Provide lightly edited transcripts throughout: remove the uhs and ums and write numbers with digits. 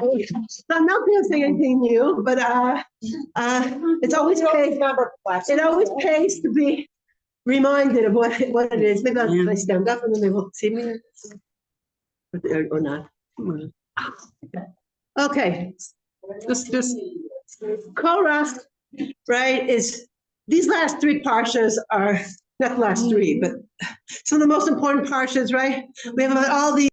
I'm not going to say anything new, but it's always pays. It always pays to be reminded of what it is. Maybe I'll stand up and then they won't see me, or not. Okay, just Korach, right? Is these last three parshas are not the last three, but some of the most important parshas, right? We have about all these.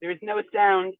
There is no sound.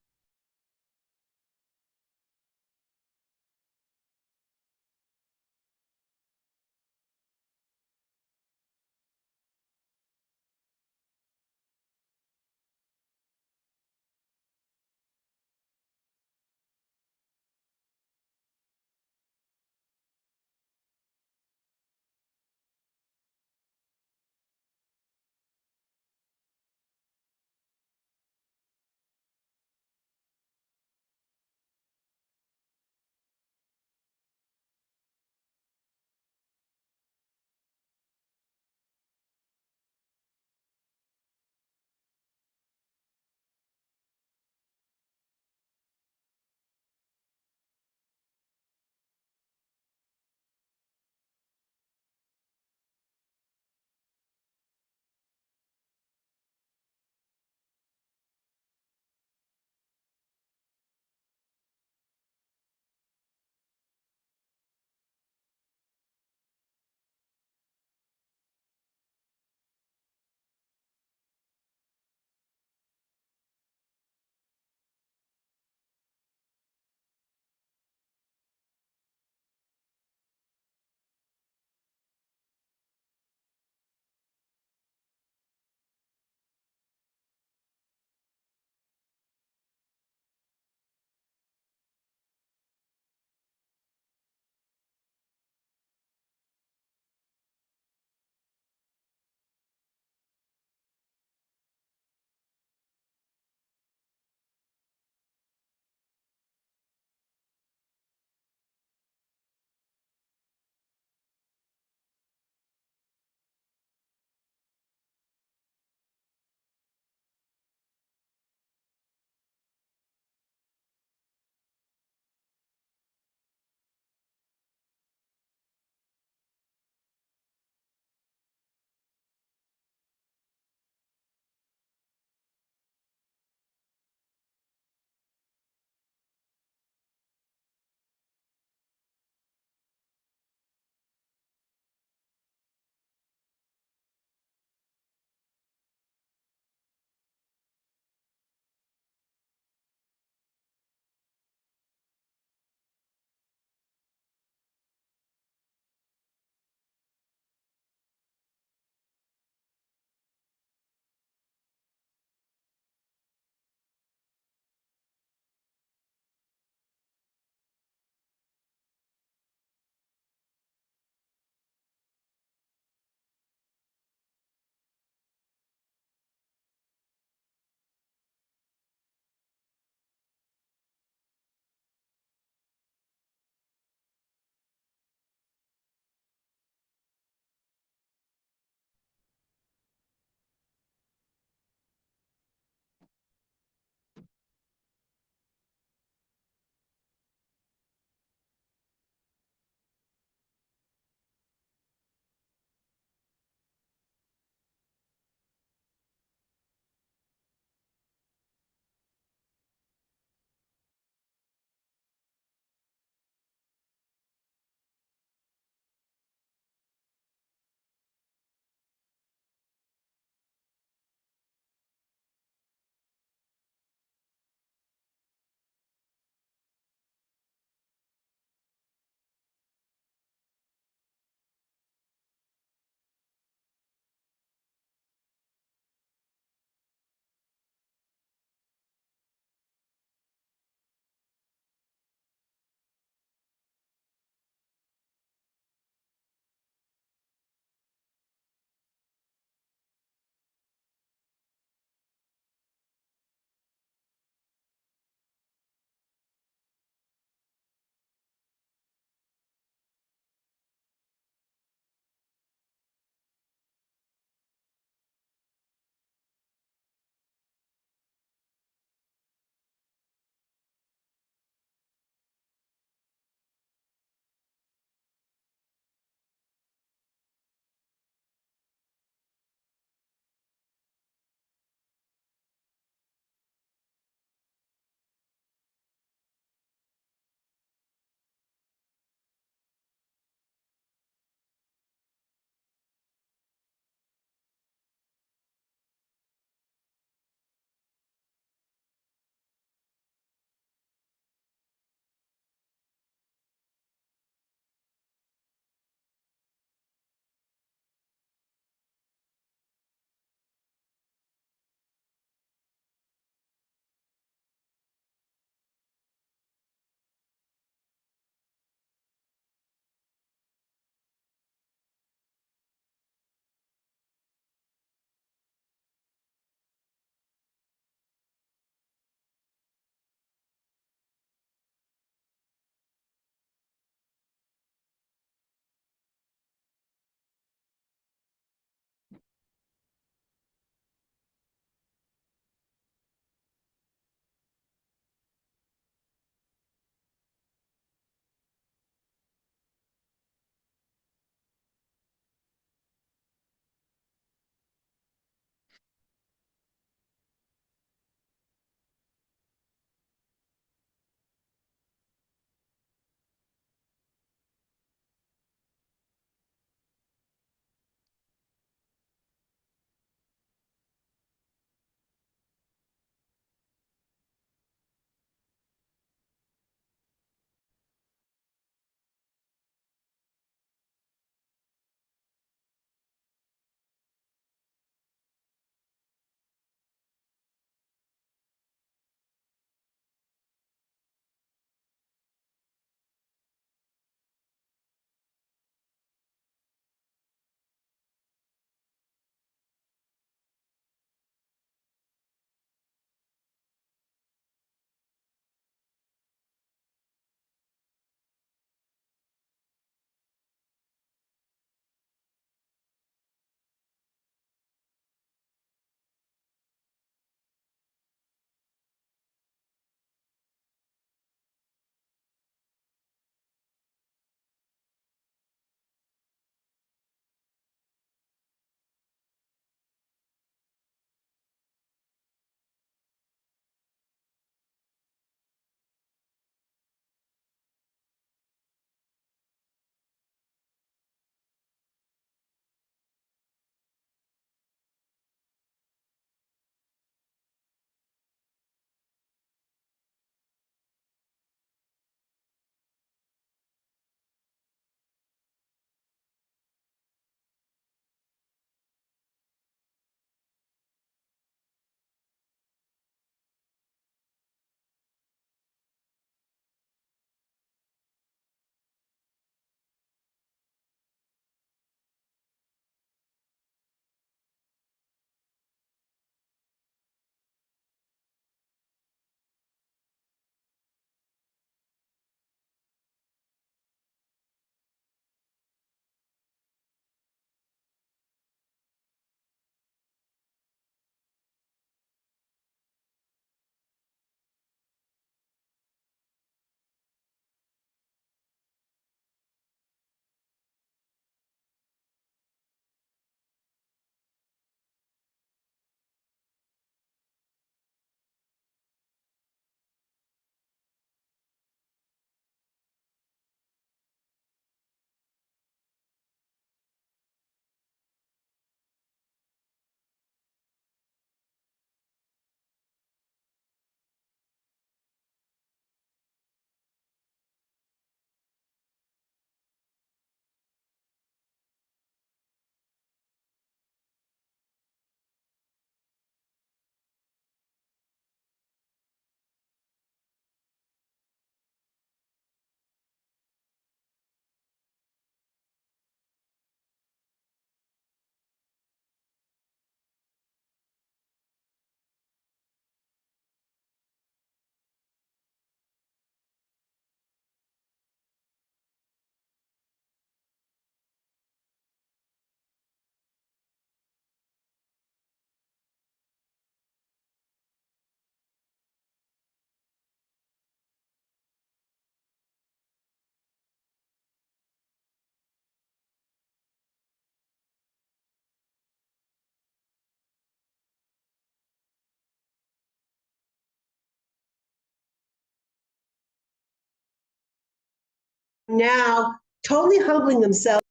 now totally humbling themselves.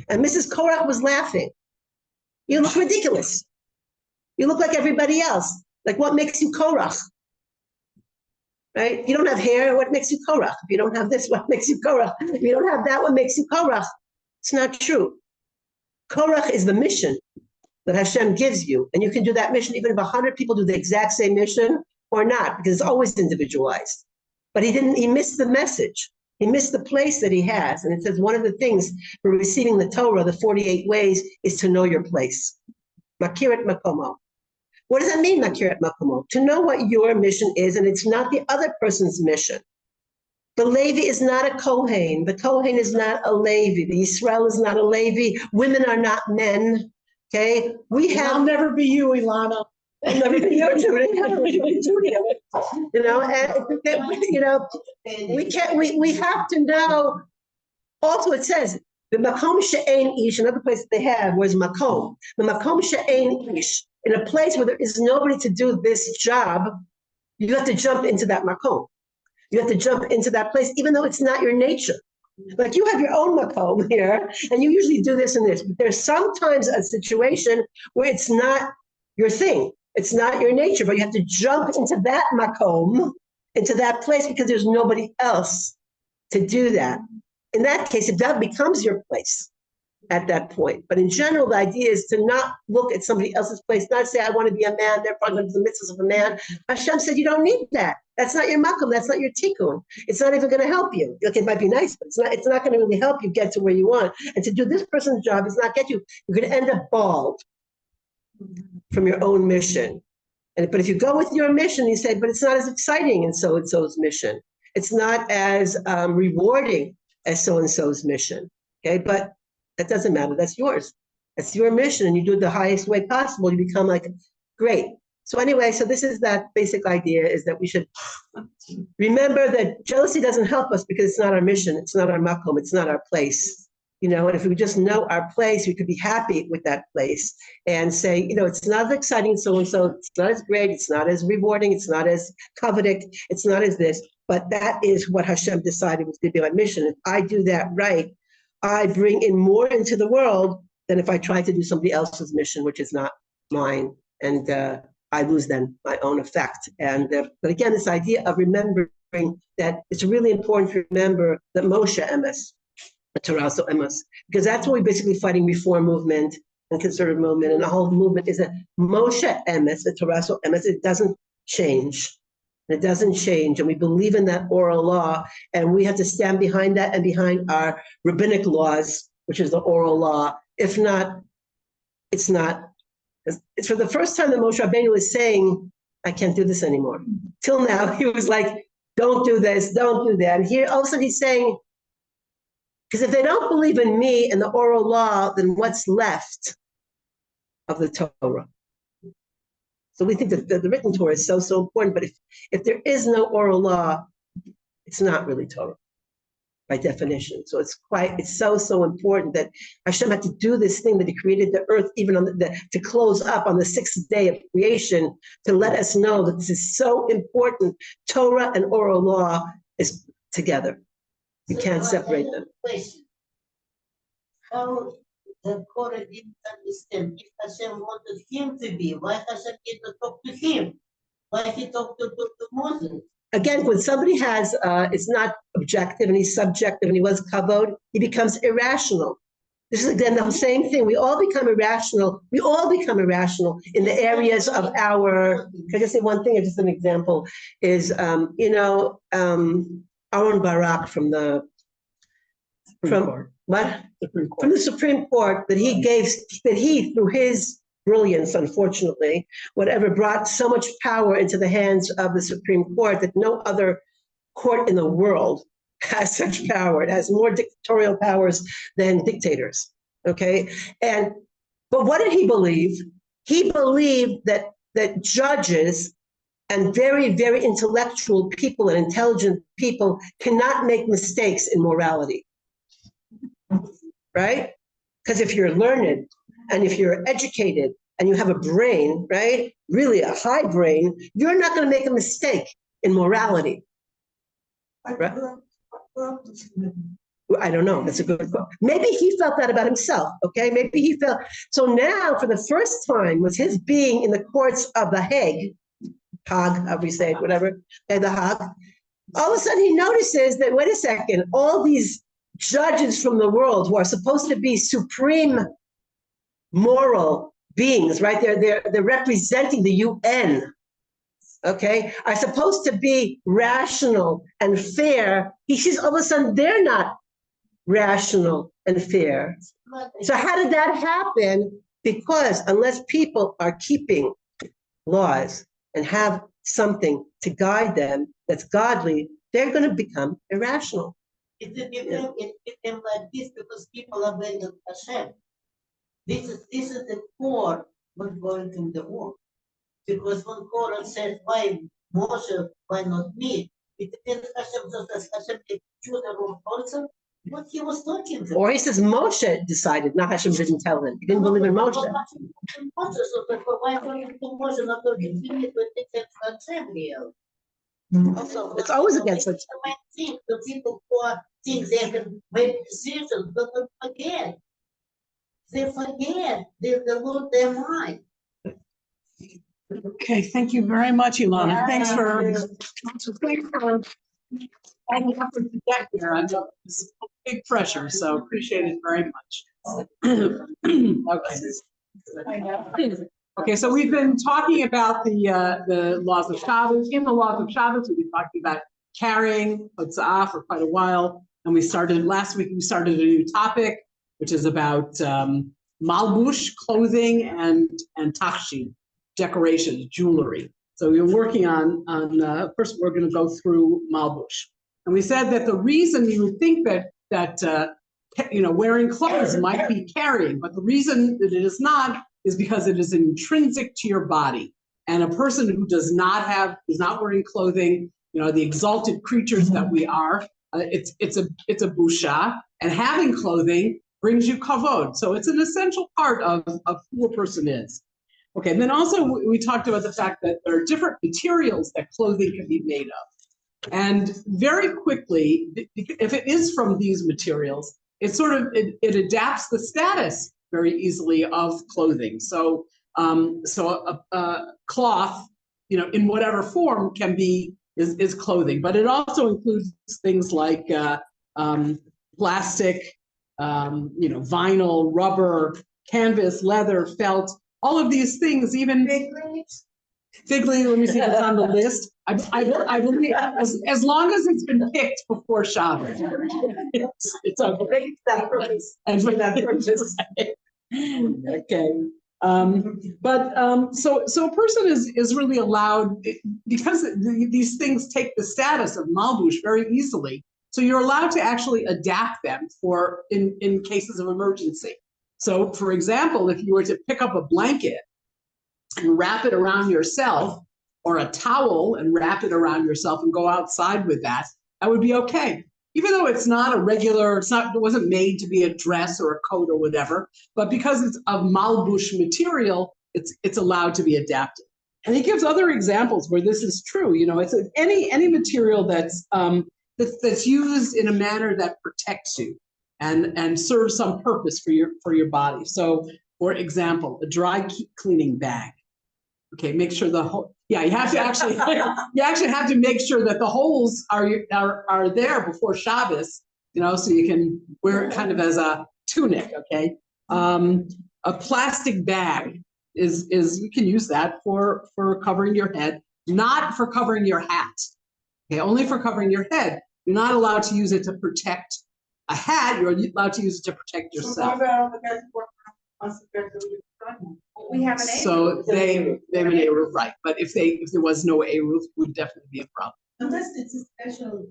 And Mrs. Korach was laughing. You look ridiculous. You look like everybody else. Like, what makes you Korach? Right? You don't have hair, what makes you Korach? If you don't have this, what makes you Korach? If you don't have that, what makes you Korach? It's not true. Korach is the mission that Hashem gives you. And you can do that mission even if 100 people do the exact same mission or not, because it's always individualized. But he missed the message. He missed the place that he has. And it says one of the things for receiving the Torah, the 48 ways, is to know your place. Makirat makomo. What does that mean, makirat makomo? To know what your mission is, and it's not the other person's mission. The Levi is not a Kohen. The Kohen is not a Levi. The Yisrael is not a Levi. Women are not men. Okay? I'll never be you, Illana. I'll never be you, Judy. You know, and we have to know. Also, it says the makom she'ein ish. Another place that they have was makom. The makom she'ein ish. In a place where there is nobody to do this job, you have to jump into that makom. You have to jump into that place, even though it's not your nature. Like, you have your own makom here, and you usually do this and this. But there's sometimes a situation where it's not your thing. It's not your nature, but you have to jump into that makom, into that place, because there's nobody else to do that. In that case, if that becomes your place at that point. But in general, the idea is to not look at somebody else's place, not say, I want to be a man, therefore I'm going to the mitzvahs of a man. Hashem said, you don't need that. That's not your makom. That's not your tikkun. It's not even going to help you. Look, it might be nice, but it's not going to really help you get to where you want. And to do this person's job is not get you. You're going to end up bald from your own mission. But if you go with your mission, you say, but it's not as exciting as so-and-so's mission. It's not as rewarding as so-and-so's mission. Okay, but that doesn't matter. That's yours. That's your mission, and you do it the highest way possible. You become like, great. So anyway, so this is that basic idea, is that we should remember that jealousy doesn't help us because it's not our mission. It's not our makom. It's not our place. You know, and if we just know our place, we could be happy with that place and say, you know, it's not as exciting so-and-so. It's not as great. It's not as rewarding. It's not as coveted. It's not as this. But that is what Hashem decided was going to be my mission. If I do that right, I bring in more into the world than if I try to do somebody else's mission, which is not mine. And I lose then my own effect. And but again, this idea of remembering that it's really important to remember that Moshe emes, the Torah so emes, because that's what we're basically fighting reform movement and conservative movement, and the whole movement is that Moshe emes, the Torah so emes, it doesn't change. It doesn't change, and we believe in that oral law, and we have to stand behind that and behind our rabbinic laws, which is the oral law. If not, it's not. It's for the first time that Moshe Rabbeinu is saying, I can't do this anymore. Till now, he was like, don't do this, don't do that. And here, all of a sudden, he's saying, because if they don't believe in me and the oral law, then what's left of the Torah? So we think that the written Torah is so important, but if there is no oral law, it's not really Torah by definition. So it's so important that Hashem had to do this thing, that he created the earth even on to close up on the 6th day of creation, to let us know that this is so important. Torah and oral law is together. You can't separate them. How the Korah didn't understand. If Hashem wanted him to be, why Hashem didn't talk to him? Why he talked to Moses? Again, when somebody has, it's not objective and he's subjective and he was kavod, he becomes irrational. This is again the same thing. We all become irrational. We all become irrational in the areas of our. Can I just say one thing? Just an example is, Aaron Barak from the Supreme Court that he through his brilliance, unfortunately, whatever, brought so much power into the hands of the Supreme Court that no other court in the world has such power. It has more dictatorial powers than dictators. Okay, but what did he believe? He believed that judges and very, very intellectual people and intelligent people cannot make mistakes in morality. Right? Because if you're learned and if you're educated and you have a brain, right, really a high brain, you're not going to make a mistake in morality. Right? I don't know. That's a good question. Maybe he felt that about himself. Okay, maybe he felt so. Now, for the first time, was his being in the courts of the Hague, however you say it, whatever, the Hague. All of a sudden, he notices that wait a second, all these judges from the world who are supposed to be supreme moral beings, right? They're representing the UN. Okay, are supposed to be rational and fair. He sees all of a sudden they're not rational and fair. So how did that happen? Because unless people are keeping laws and have something to guide them that's godly, they're going to become irrational. It became like this because people abandoned Hashem. This is the core what's going to the war. Because when Korach said, why Moshe, why not me? It depends Hashem just as Hashem choose the wrong person. What he was talking about. Or he says Moshe decided, not Hashem didn't tell him. He didn't believe in Moshe. So why talking to Moshe, not talking to me, but it is Hashem here. Also, It's always against it. The people who think they can make decisions, but they forget. They forget. They lose their mind. Okay, thank you very much, Illana. Thanks for all the effort to get here. I know it's big pressure, so appreciate it very much. Okay. Okay, so we've been talking about the laws of Shabbos. In the laws of Shabbos, we've been talking about carrying Hotza'ah for quite a while. And last week we started a new topic, which is about malbush, clothing, and tachshit, decorations, jewelry. So we're working on first we're going to go through malbush. And we said that the reason you would think that wearing clothes might be carrying, but the reason that it is not is because it is intrinsic to your body. And a person who is not wearing clothing, the exalted creatures that we are, it's a busha, and having clothing brings you kavod. So it's an essential part of who a person is. Okay, and then also we talked about the fact that there are different materials that clothing can be made of. And very quickly, if it is from these materials, it adapts the status very easily of clothing. So a cloth, in whatever form is clothing, but it also includes things like plastic, vinyl, rubber, canvas, leather, felt, all of these things, even fig leaf, let me see if it's on the list. I believe as long as it's been picked before Shabbos, it's okay. And for that purpose. Okay. So a person is really allowed, because these things take the status of malbush very easily. So you're allowed to actually adapt them in cases of emergency. So for example, if you were to pick up a blanket and wrap it around yourself, or a towel and wrap it around yourself and go outside with that would be okay. Even though it wasn't made to be a dress or a coat or whatever, but because it's of malbush material, it's allowed to be adapted. And he gives other examples where this is true. It's any material that's used in a manner that protects you and serves some purpose for your body. So, for example, a dry cleaning bag. Okay, make sure you have to actually have to make sure that the holes are there before Shabbos, so you can wear it kind of as a tunic. Okay, a plastic bag is you can use that for covering your head, not for covering your hat. Okay, only for covering your head. You're not allowed to use it to protect a hat. You're allowed to use it to protect yourself. We have an So they have an Eruv, right? But if there was no Eruv, would definitely be a problem. Unless it's a special.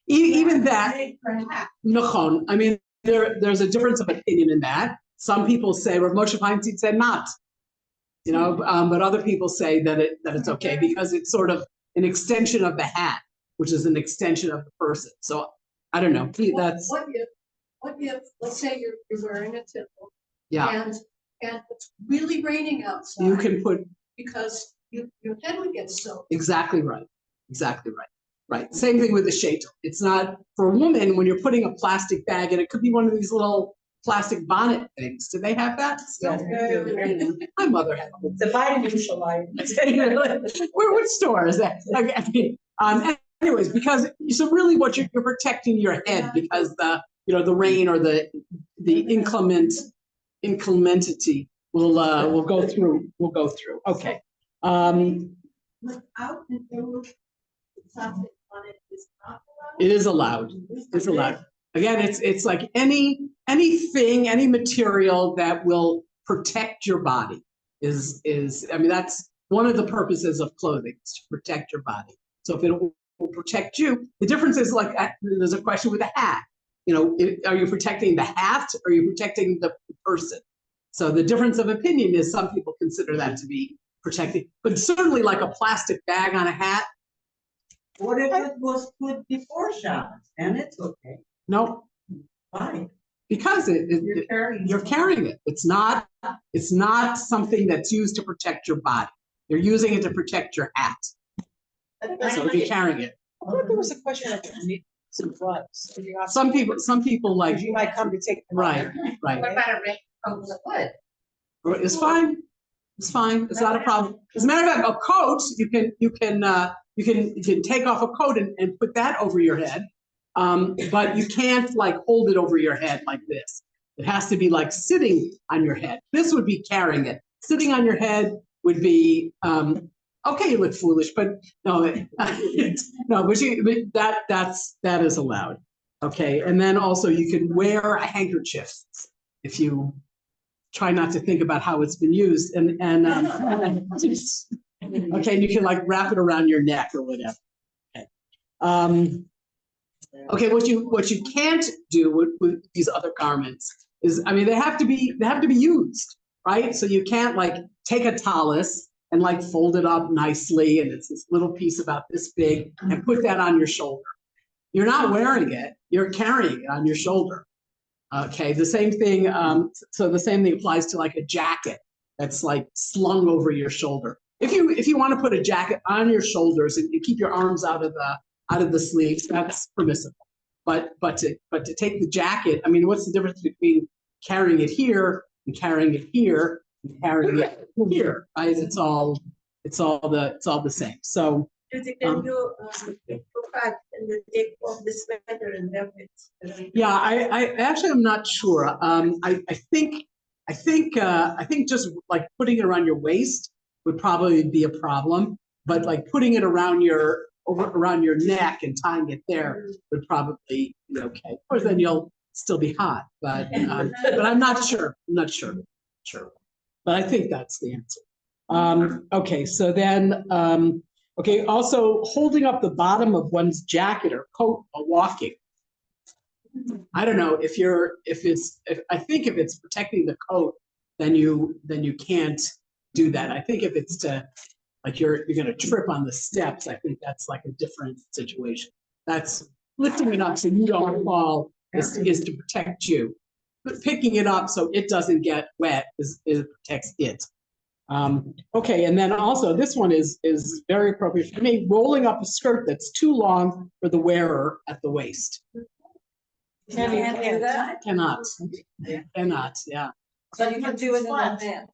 Even that, Perhaps. Nachon. I mean, there's a difference of opinion in that. Some people say Rav Moshe Feinstein said not, but other people say that it's okay because it's sort of an extension of the hat, which is an extension of the person. So I don't know. That's What if let's say you're wearing a tipple. Yeah. And it's really raining outside. You can put because your head would get soaked. Exactly right. Right. Same thing with the shaitel. It's not for a woman when you're putting a plastic bag, and it could be one of these little plastic bonnet things. Do they have that still? My mother had one. The vitamin line. Which store is that? Okay. Anyways, because so really what you're protecting your head because the rain or the inclementity will go through. Okay. Without the something on it is not allowed. It is allowed. It's allowed. Again, it's like anything, any material that will protect your body is I mean, that's one of the purposes of clothing, is to protect your body. So if it will protect you, the difference is like there's a question with a hat. Are you protecting the hat or are you protecting the person? So the difference of opinion is some people consider that to be protecting, but certainly like a plastic bag on a hat. What if it was put before Shabbos? And it's okay. No, Why? because you're carrying it. It's not something that's used to protect your body. You're using it to protect your hat. So you're carrying it. I thought there was a question of some drugs. Some people like You might come to take them. right. What about a raincoat with a hood? It's fine. It's fine. It's not a problem. As a matter of fact, a coat you can take off a coat and put that over your head, but you can't like hold it over your head like this. It has to be like sitting on your head. This would be carrying it. Sitting on your head would be okay. You look foolish, but no, no. But that is allowed. Okay, and then also you can wear a handkerchief if you try not to think about how it's been used, and okay, and you can like wrap it around your neck or whatever. Okay. Okay, what you can't do with these other garments is, I mean, they have to be used, right? So you can't like take a tallis and like fold it up nicely, and it's this little piece about this big, and put that on your shoulder. You're not wearing it; you're carrying it on your shoulder. Okay, the same thing. So the same thing applies to like a jacket that's like slung over your shoulder. If you want to put a jacket on your shoulders and you keep your arms out of the sleeves, that's permissible. But to take the jacket, I mean, what's the difference between carrying it here and carrying it here and carrying it here? Right? It's all the same. So. Can you take and you take off the sweater and wrap it? Yeah, I actually am not sure. I think just like putting it around your waist would probably be a problem, but like putting it around your neck and tying it there would probably be okay. Of course, then you'll still be hot, but I'm not sure. Sure, but I think that's the answer. Okay, so then. Okay, also holding up the bottom of one's jacket or coat while walking. I don't know if I think if it's protecting the coat, then you can't do that. I think if it's to like you're gonna trip on the steps, I think that's like a different situation. That's lifting it up so you don't fall is to protect you. But picking it up so it doesn't get wet is protects it. Okay, and then also this one is very appropriate for me, rolling up a skirt that's too long for the wearer at the waist. Can you do that? Cannot, yeah. So you can do it in advance.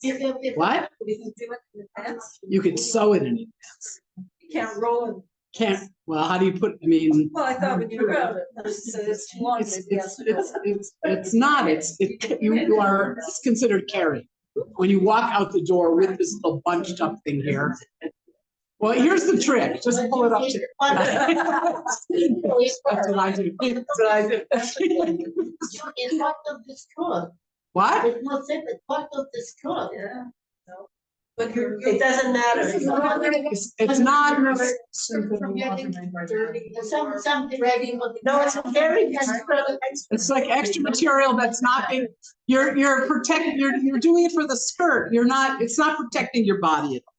What? You can do it in advance. You could sew it in advance. You can't roll it. Can't, well, how do you put, I mean. Well, I thought when you roll it, it's too long. It's not, you are considered carrying. When you walk out the door with this little bunched up thing here. Well, here's the trick. Just pull it up to That's what I do. It's part of the skirt. What? It's not separate, part of the skirt. Yeah. No. But It doesn't matter. It's not. Something ready. No, it's very. It's like extra material that's not being, you're protecting, you're doing it for the skirt. It's not protecting your body at all.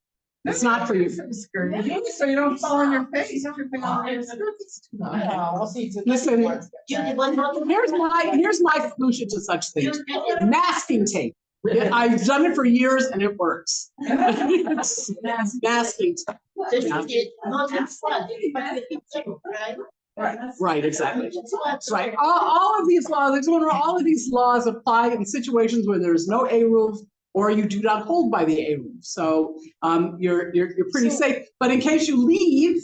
It's not for your skirt. So you don't fall on your face. Listen, here's my solution to such things. Masking tape. I've done it for years and it works. It's masking. Not in front, but in two, right? Right, exactly. Right. All of these laws, all of these laws apply in situations where there's no eruv or you do not hold by the eruv. So you're pretty safe. But in case you leave,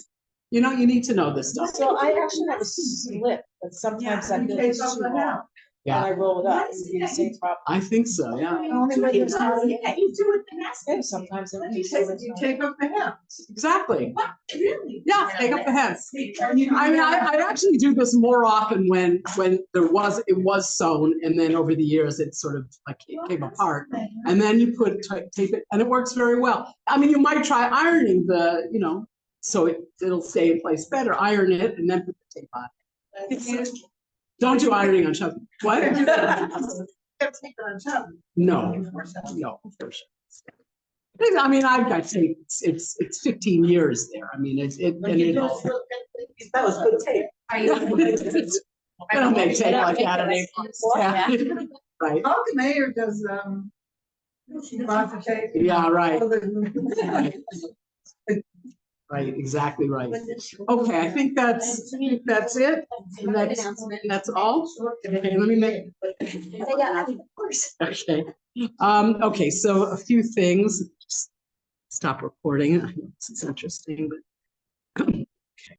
you need to know this stuff. So I actually have a slip, but sometimes I go too long. Yeah. And I roll it up. It's the same problem. I think so, yeah. You do it the next And sometimes it You take up the house. Exactly. Really? Yeah, take up the heads. I mean, I actually do this more often when it was sewn, and then over the years it sort of like it came apart, and then you tape it, and it works very well. I mean, you might try ironing so it'll stay in place better. Iron it and then put the tape on. Don't do ironing on Shabbat. What? No, for sure. I mean, I've got tape. It's 15 years there. I mean, That was good tape. I don't make tape like that anymore. Yeah. Right. How the mayor does, lots of tape. Yeah, right. Right, exactly right. Okay, I think that's it. That's all. Okay, let me make. Of course. Okay. Okay, so a few things. Just stop recording. I know this is interesting, but